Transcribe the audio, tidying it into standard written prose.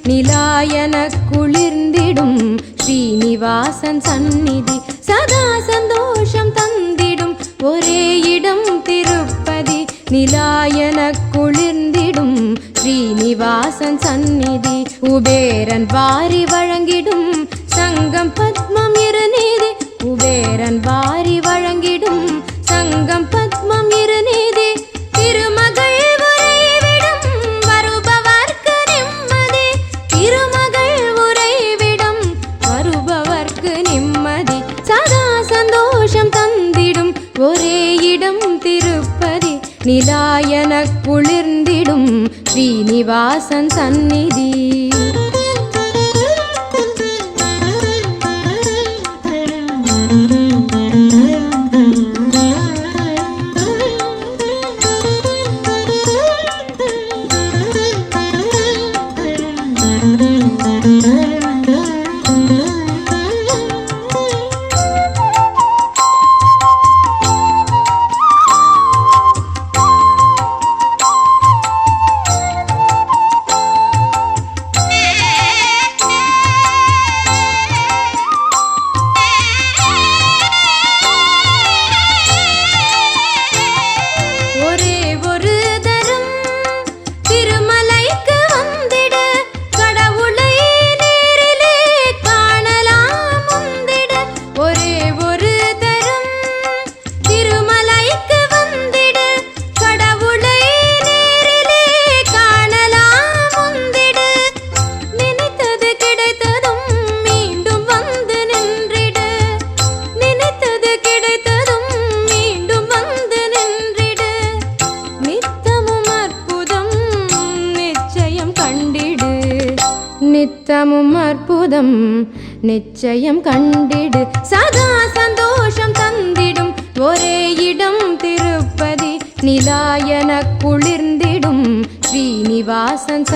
நிலாயன குளிர்ந்திடும் ஸ்ரீனிவாசன் சந்நிதி சதா சந்தோஷம் தந்திடும் ஒரே இடம் திருப்பதி நிலாயன குளிர்ந்திடும் ஸ்ரீனிவாசன் சந்நிதி குபேரன் வாரி வழங்கிடும் சங்கம் பத்மம் இருநீதி குபேரன் வாரி வழங்கிடும் சங்கம் பத்மம் இருநீதி திருமகள் ஒரே இடம் திருப்பதி நிலாயன குளிர்ந்திடும் ஸ்ரீனிவாசன் சந்நிதி நித்தமும் அற்புதம் நிச்சயம் கண்டிடு சதா சந்தோஷம் தந்திடும் ஒரே இடம் திருப்பதி நிலாயன குளிர்ந்திடும் ஸ்ரீனிவாசன்